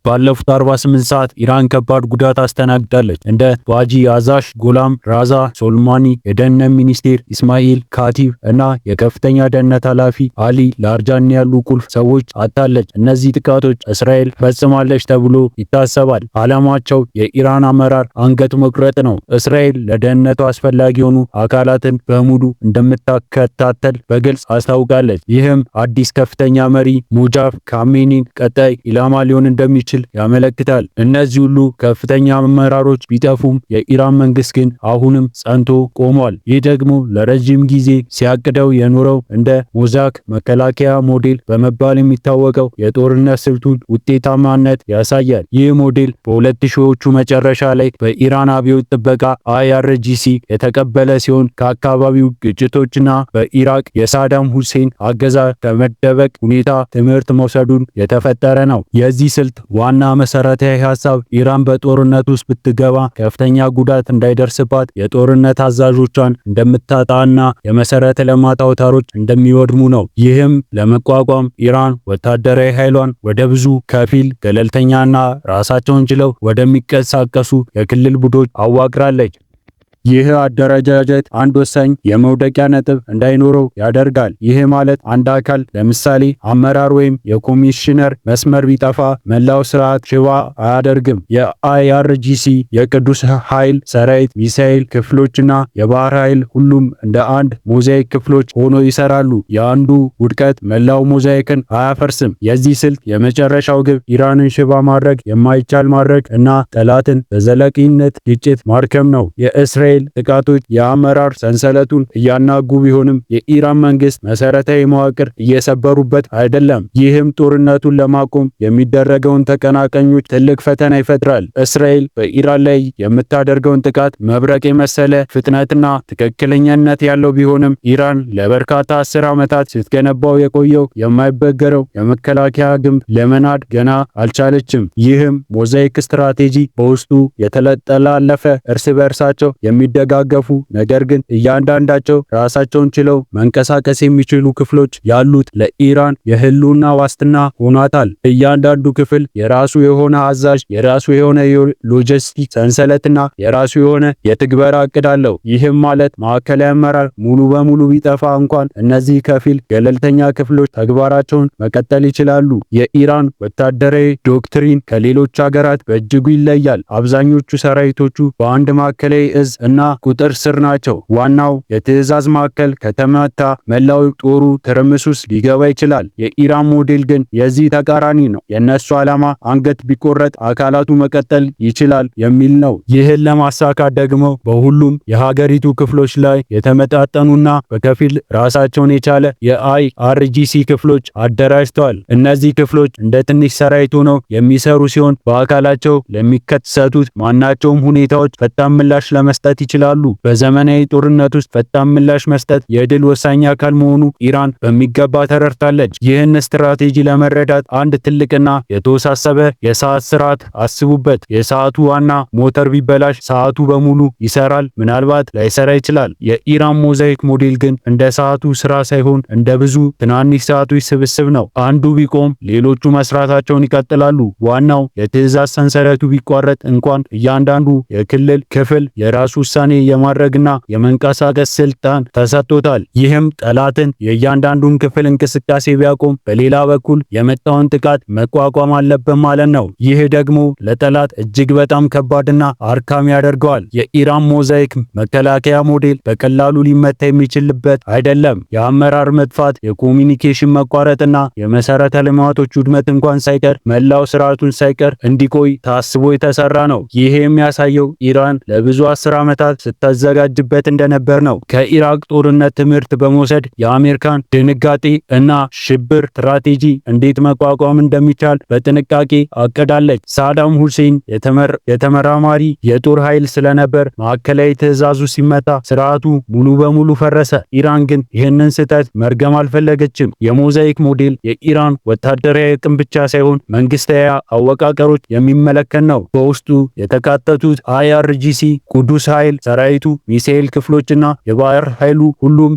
ባለፉት 48 ሰዓት ኢራን ከባድ ጉዳት አስተናግዳለች። እንደ ባጂ አዛሽ፣ ጎላም ራዛ ሶልማኒ፣ የደህንነት ሚኒስቴር ኢስማኤል ካቲብ እና የከፍተኛ ደህንነት ኃላፊ አሊ ላርጃኒ ያሉ ቁልፍ ሰዎች አጣለች። እነዚህ ጥቃቶች እስራኤል ፈጽማለች ተብሎ ይታሰባል። ዓላማቸው የኢራን አመራር አንገት መቁረጥ ነው። እስራኤል ለደህንነቱ አስፈላጊ የሆኑ አካላትን በሙሉ እንደምታከታተል በግልጽ አስታውቃለች። ይህም አዲስ ከፍተኛ መሪ ሙጃብ ካሜኒን ቀጣይ ኢላማ ሊሆን እንደሚችል ያመለክታል። እነዚህ ሁሉ ከፍተኛ አመራሮች ቢጠፉም የኢራን መንግስት ግን አሁንም ጸንቶ ቆሟል። ይህ ደግሞ ለረጅም ጊዜ ሲያቅደው የኖረው እንደ ሞዛክ መከላከያ ሞዴል በመባል የሚታወቀው የጦርነት ስልቱን ውጤታማነት ያሳያል። ይህ ሞዴል በ2000ዎቹ መጨረሻ ላይ በኢራን አብዮት ጥበቃ IRGC የተቀበለ ሲሆን ከአካባቢው ግጭቶችና በኢራቅ የሳዳም ሁሴን አገዛዝ ከመደበቅ ሁኔታ ትምህርት መውሰዱን የተፈጠረ ነው። የዚህ ስልት ዋና መሰረታዊ ሐሳብ ኢራን በጦርነት ውስጥ ብትገባ ከፍተኛ ጉዳት እንዳይደርስባት የጦርነት አዛዦቿን እንደምታጣና የመሰረተ ልማት አውታሮች እንደሚወድሙ ነው። ይህም ለመቋቋም ኢራን ወታደራዊ ኃይሏን ወደ ብዙ ከፊል ገለልተኛና ራሳቸውን ችለው ወደሚንቀሳቀሱ የክልል ቡድኖች አዋቅራለች። ይህ አደረጃጀት አንድ ወሳኝ የመውደቂያ ነጥብ እንዳይኖረው ያደርጋል። ይህ ማለት አንድ አካል ለምሳሌ አመራር ወይም የኮሚሽነር መስመር ቢጠፋ መላው ስርዓት ሽባ አያደርግም። የIRGC የቅዱስ ኃይል ሰራዊት፣ ሚሳኤል ክፍሎችና የባህር ኃይል ሁሉም እንደ አንድ ሞዛይክ ክፍሎች ሆኖ ይሰራሉ። የአንዱ ውድቀት መላው ሞዛይክን አያፈርስም። የዚህ ስልት የመጨረሻው ግብ ኢራንን ሽባ ማድረግ፣ የማይቻል ማድረግ እና ጠላትን በዘላቂነት ግጭት ማርከም ነው። የእስራኤል ጥቃቶች የአመራር ሰንሰለቱን እያናጉ ቢሆንም የኢራን መንግስት መሰረታዊ መዋቅር እየሰበሩበት አይደለም። ይህም ጦርነቱን ለማቆም የሚደረገውን ተቀናቃኞች ትልቅ ፈተና ይፈጥራል። እስራኤል በኢራን ላይ የምታደርገውን ጥቃት መብረቅ የመሰለ ፍጥነትና ትክክለኛነት ያለው ቢሆንም ኢራን ለበርካታ 10 ዓመታት ስትገነባው የቆየው የማይበገረው የመከላከያ ግንብ ለመናድ ገና አልቻለችም። ይህም ሞዛይክ ስትራቴጂ በውስጡ የተጠላለፈ እርስ በእርሳቸው የሚደጋገፉ ነገር ግን እያንዳንዳቸው ራሳቸውን ችለው መንቀሳቀስ የሚችሉ ክፍሎች ያሉት ለኢራን የህልውና ዋስትና ሆኗታል። እያንዳንዱ ክፍል የራሱ የሆነ አዛዥ፣ የራሱ የሆነ ሎጂስቲክ ሰንሰለትና የራሱ የሆነ የትግበራ እቅድ አለው። ይህም ማለት ማዕከላዊ አመራር ሙሉ በሙሉ ቢጠፋ እንኳን እነዚህ ከፊል ገለልተኛ ክፍሎች ተግባራቸውን መቀጠል ይችላሉ። የኢራን ወታደራዊ ዶክትሪን ከሌሎች ሀገራት በእጅጉ ይለያል። አብዛኞቹ ሰራዊቶቹ በአንድ ማዕከላዊ እዝ እና ቁጥር ስር ናቸው። ዋናው የትዕዛዝ ማዕከል ከተመታ መላው ጦሩ ትርምስ ውስጥ ሊገባ ይችላል። የኢራን ሞዴል ግን የዚህ ተቃራኒ ነው። የነሱ ዓላማ አንገት ቢቆረጥ አካላቱ መቀጠል ይችላል የሚል ነው። ይህን ለማሳካት ደግሞ በሁሉም የሀገሪቱ ክፍሎች ላይ የተመጣጠኑና በከፊል ራሳቸውን የቻለ የIRGC ክፍሎች አደራጅተዋል። እነዚህ ክፍሎች እንደ ትንሽ ሰራዊት ሆነው የሚሰሩ ሲሆን በአካላቸው ለሚከሰቱት ማናቸውም ሁኔታዎች ፈጣን ምላሽ ለመስጠት ይችላሉ። በዘመናዊ ጦርነት ውስጥ ፈጣን ምላሽ መስጠት የድል ወሳኝ አካል መሆኑ ኢራን በሚገባ ተረድታለች። ይህን ስትራቴጂ ለመረዳት አንድ ትልቅና የተወሳሰበ የሰዓት ስርዓት አስቡበት። የሰዓቱ ዋና ሞተር ቢበላሽ ሰዓቱ በሙሉ ይሰራል? ምናልባት ላይሰራ ይችላል። የኢራን ሞዛይክ ሞዴል ግን እንደ ሰዓቱ ስራ ሳይሆን እንደ ብዙ ትናንሽ ሰዓቶች ስብስብ ነው። አንዱ ቢቆም ሌሎቹ መስራታቸውን ይቀጥላሉ። ዋናው የትዕዛዝ ሰንሰለቱ ቢቋረጥ እንኳን እያንዳንዱ የክልል ክፍል የራሱ ውሳኔ የማድረግና የመንቀሳቀስ ስልጣን ተሰጥቶታል። ይህም ጠላትን የእያንዳንዱን ክፍል እንቅስቃሴ ቢያቆም በሌላ በኩል የመጣውን ጥቃት መቋቋም አለበት ማለት ነው። ይህ ደግሞ ለጠላት እጅግ በጣም ከባድና አድካሚ ያደርገዋል። የኢራን ሞዛይክ መከላከያ ሞዴል በቀላሉ ሊመታ የሚችልበት አይደለም። የአመራር መጥፋት፣ የኮሚኒኬሽን መቋረጥና የመሰረተ ልማቶች ውድመት እንኳን ሳይቀር መላው ስርዓቱን ሳይቀር እንዲቆይ ታስቦ የተሰራ ነው። ይህ የሚያሳየው ኢራን ለብዙ 10 ዓመታት ስታዘጋጅበት እንደነበር ነው። ከኢራቅ ጦርነት ትምህርት በመውሰድ የአሜሪካን ድንጋጤ እና ሽብር ስትራቴጂ እንዴት መቋቋም እንደሚቻል በጥንቃቄ አቅዳለች። ሳዳም ሁሴን የተመራማሪ የጦር ኃይል ስለነበር ማዕከላዊ ትዕዛዙ ሲመታ ስርዓቱ ሙሉ በሙሉ ፈረሰ። ኢራን ግን ይህንን ስህተት መርገም አልፈለገችም። የሞዛይክ ሞዴል የኢራን ወታደራዊ አቅም ብቻ ሳይሆን መንግስታዊ አወቃቀሮች የሚመለከት ነው። በውስጡ የተካተቱት IRGC፣ ቅዱስ ኃይል ኃይል ሰራዊቱ፣ ሚሳኤል ክፍሎችና የባህር ኃይሉ ሁሉም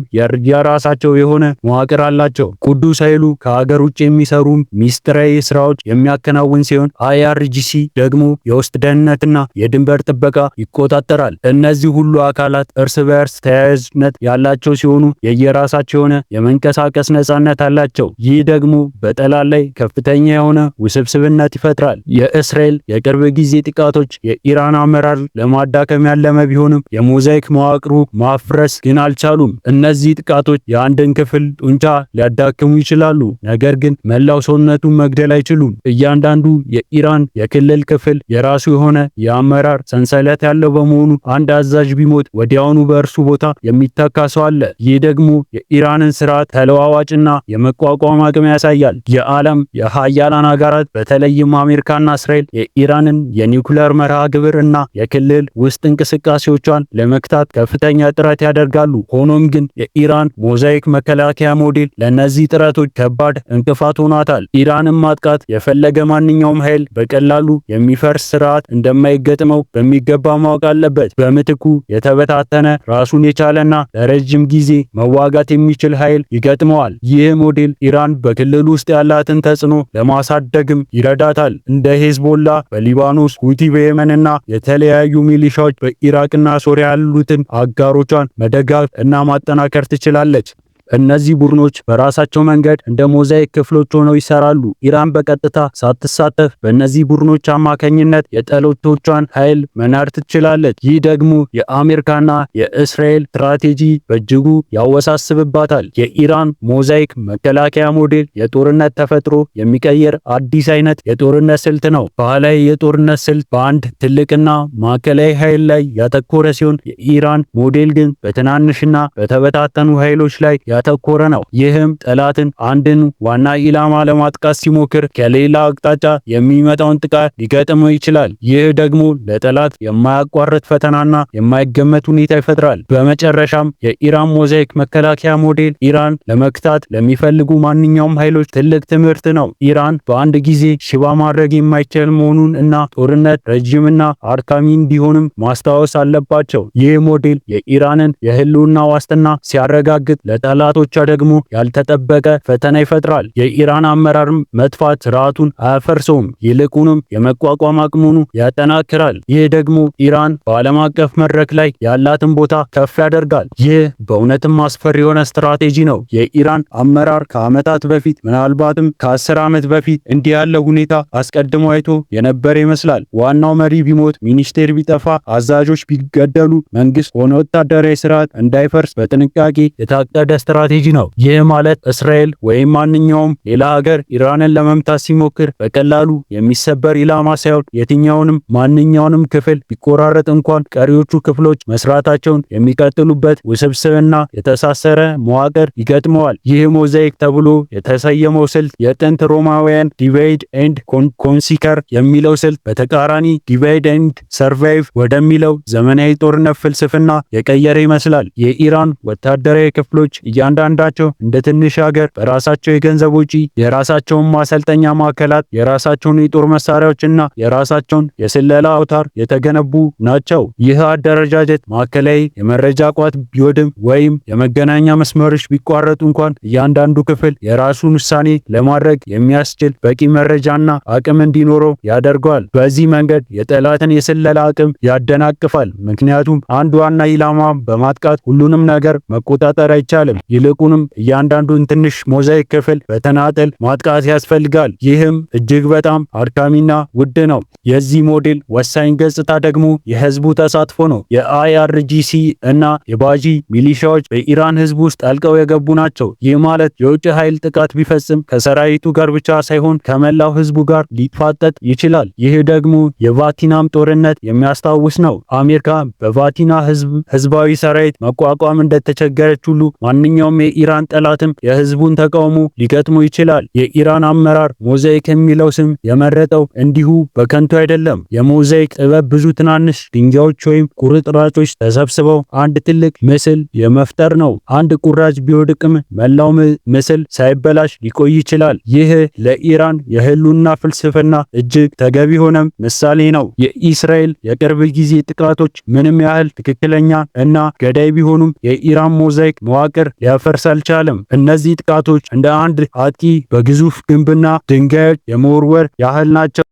የራሳቸው የሆነ መዋቅር አላቸው። ቅዱስ ኃይሉ ከሀገር ውጭ የሚሰሩ ሚስጥራዊ ስራዎች የሚያከናውን ሲሆን IRGC ደግሞ የውስጥ ደህንነትና የድንበር ጥበቃ ይቆጣጠራል። እነዚህ ሁሉ አካላት እርስ በእርስ ተያያዥነት ያላቸው ሲሆኑ የየራሳቸው የሆነ የመንቀሳቀስ ነጻነት አላቸው። ይህ ደግሞ በጠላት ላይ ከፍተኛ የሆነ ውስብስብነት ይፈጥራል። የእስራኤል የቅርብ ጊዜ ጥቃቶች የኢራን አመራር ለማዳከም ያለመ ቢሆንም የሞዛይክ መዋቅሩ ማፍረስ ግን አልቻሉም። እነዚህ ጥቃቶች የአንድን ክፍል ጡንቻ ሊያዳክሙ ይችላሉ፣ ነገር ግን መላው ሰውነቱን መግደል አይችሉም። እያንዳንዱ የኢራን የክልል ክፍል የራሱ የሆነ የአመራር ሰንሰለት ያለው በመሆኑ አንድ አዛዥ ቢሞት ወዲያውኑ በእርሱ ቦታ የሚተካ ሰው አለ። ይህ ደግሞ የኢራንን ስርዓት ተለዋዋጭና የመቋቋም አቅም ያሳያል። የዓለም የሀያላን ሀገራት በተለይም አሜሪካና እስራኤል የኢራንን የኒውክሌር መርሃ ግብር እና የክልል ውስጥ እንቅስቃሴዎቿን ለመክታት ከፍተኛ ጥረት ያደርጋሉ። ሆኖም ግን የኢራን ሞዛይክ መከላከያ ሞዴል ለነዚህ ጥረቶች ከባድ እንቅፋት ሆኗታል። ኢራንን ማጥቃት የፈለገ ማንኛውም ኃይል በቀላሉ የሚፈርስ ስርዓት እንደማይገጥመው በሚገባ ማወቅ አለበት። በምትኩ የተበታተነ ራሱን የቻለና ለረጅም ጊዜ መዋጋት የሚችል ኃይል ይገጥመዋል። ይህ ሞዴል ኢራን በክልሉ ውስጥ ያላትን ተጽዕኖ ለማሳደግም ይረዳታል። እንደ ሄዝቦላ በሊባኖስ፣ ሁቲ በየመንና የተለያዩ ሚሊሻዎች በኢራቅና ሶሪያ ያሉትን አጋሮቿን መደጋፍ እና ማጠናከር ትችላለች። እነዚህ ቡድኖች በራሳቸው መንገድ እንደ ሞዛይክ ክፍሎች ሆነው ይሰራሉ። ኢራን በቀጥታ ሳትሳተፍ በእነዚህ ቡድኖች አማካኝነት የጠላቶቿን ኃይል መናድ ትችላለች። ይህ ደግሞ የአሜሪካና የእስራኤል ስትራቴጂ በእጅጉ ያወሳስብባታል። የኢራን ሞዛይክ መከላከያ ሞዴል የጦርነት ተፈጥሮ የሚቀየር አዲስ አይነት የጦርነት ስልት ነው። ባህላዊ የጦርነት ስልት በአንድ ትልቅና ማዕከላዊ ኃይል ላይ ያተኮረ ሲሆን የኢራን ሞዴል ግን በትናንሽና በተበታተኑ ኃይሎች ላይ ያተኮረ ነው። ይህም ጠላትን አንድን ዋና ኢላማ ለማጥቃት ሲሞክር ከሌላ አቅጣጫ የሚመጣውን ጥቃት ሊገጥመው ይችላል። ይህ ደግሞ ለጠላት የማያቋርጥ ፈተናና የማይገመት ሁኔታ ይፈጥራል። በመጨረሻም የኢራን ሞዛይክ መከላከያ ሞዴል ኢራን ለመክታት ለሚፈልጉ ማንኛውም ኃይሎች ትልቅ ትምህርት ነው። ኢራን በአንድ ጊዜ ሽባ ማድረግ የማይቻል መሆኑን እና ጦርነት ረጅምና አድካሚ እንዲሆንም ማስታወስ አለባቸው። ይህ ሞዴል የኢራንን የህልውና ዋስትና ሲያረጋግጥ ለጠላቶቿ ደግሞ ያልተጠበቀ ፈተና ይፈጥራል። የኢራን አመራር መጥፋት ስርዓቱን አያፈርሰውም፣ ይልቁንም የመቋቋም አቅሙን ያጠናክራል። ይህ ደግሞ ኢራን በዓለም አቀፍ መድረክ ላይ ያላትን ቦታ ከፍ ያደርጋል። ይህ በእውነትም አስፈሪ የሆነ ስትራቴጂ ነው። የኢራን አመራር ከዓመታት በፊት ምናልባትም ከ10 ዓመት በፊት እንዲህ ያለ ሁኔታ አስቀድሞ አይቶ የነበረ ይመስላል። ዋናው መሪ ቢሞት፣ ሚኒስቴር ቢጠፋ፣ አዛዦች ቢገደሉ መንግስት ሆነ ወታደራዊ ስርዓት እንዳይፈርስ በጥንቃቄ የታቀደ ስትራቴጂ ነው። ይህ ማለት እስራኤል ወይም ማንኛውም ሌላ ሀገር ኢራንን ለመምታት ሲሞክር በቀላሉ የሚሰበር ኢላማ ሳይሆን የትኛውንም ማንኛውንም ክፍል ቢቆራረጥ እንኳን ቀሪዎቹ ክፍሎች መስራታቸውን የሚቀጥሉበት ውስብስብና የተሳሰረ መዋቅር ይገጥመዋል። ይህ ሞዛይክ ተብሎ የተሰየመው ስልት የጥንት ሮማውያን ዲቫይድ ኤንድ ኮንሲከር የሚለው ስልት በተቃራኒ ዲቫይድ ኤንድ ሰርቫይቭ ወደሚለው ዘመናዊ ጦርነት ፍልስፍና የቀየረ ይመስላል። የኢራን ወታደራዊ ክፍሎች እያንዳንዳቸው እንደ ትንሽ ሀገር በራሳቸው የገንዘብ ወጪ፣ የራሳቸውን ማሰልጠኛ ማዕከላት፣ የራሳቸውን የጦር መሳሪያዎችና የራሳቸውን የስለላ አውታር የተገነቡ ናቸው። ይህ አደረጃጀት ማዕከላዊ የመረጃ ቋት ቢወድም ወይም የመገናኛ መስመሮች ቢቋረጡ እንኳን እያንዳንዱ ክፍል የራሱን ውሳኔ ለማድረግ የሚያስችል በቂ መረጃና አቅም እንዲኖረው ያደርገዋል። በዚህ መንገድ የጠላትን የስለላ አቅም ያደናቅፋል። ምክንያቱም አንድ ዋና ኢላማ በማጥቃት ሁሉንም ነገር መቆጣጠር አይቻልም። ይልቁንም እያንዳንዱን ትንሽ ሞዛይክ ክፍል በተናጠል ማጥቃት ያስፈልጋል። ይህም እጅግ በጣም አድካሚና ውድ ነው። የዚህ ሞዴል ወሳኝ ገጽታ ደግሞ የህዝቡ ተሳትፎ ነው። የአይአርጂሲ እና የባጂ ሚሊሻዎች በኢራን ህዝብ ውስጥ ጠልቀው የገቡ ናቸው። ይህ ማለት የውጭ ኃይል ጥቃት ቢፈጽም ከሰራዊቱ ጋር ብቻ ሳይሆን ከመላው ህዝቡ ጋር ሊፋጠጥ ይችላል። ይህ ደግሞ የቫቲናም ጦርነት የሚያስታውስ ነው። አሜሪካ በቫቲና ህዝባዊ ሰራዊት መቋቋም እንደተቸገረች ሁሉ ማንኛውም የትኛውም የኢራን ጠላትም የህዝቡን ተቃውሞ ሊገጥሙ ይችላል። የኢራን አመራር ሞዛይክ የሚለው ስም የመረጠው እንዲሁ በከንቱ አይደለም። የሞዛይክ ጥበብ ብዙ ትናንሽ ድንጋዮች ወይም ቁርጥራጮች ተሰብስበው አንድ ትልቅ ምስል የመፍጠር ነው። አንድ ቁራጭ ቢወድቅም መላው ምስል ሳይበላሽ ሊቆይ ይችላል። ይህ ለኢራን የህልውና ፍልስፍና እጅግ ተገቢ ሆነም ምሳሌ ነው። የእስራኤል የቅርብ ጊዜ ጥቃቶች ምንም ያህል ትክክለኛ እና ገዳይ ቢሆኑም የኢራን ሞዛይክ መዋቅር ሊያፈርስ አልቻለም። እነዚህ ጥቃቶች እንደ አንድ አጥቂ በግዙፍ ግንብና ድንጋዮች የመወርወር ያህል ናቸው።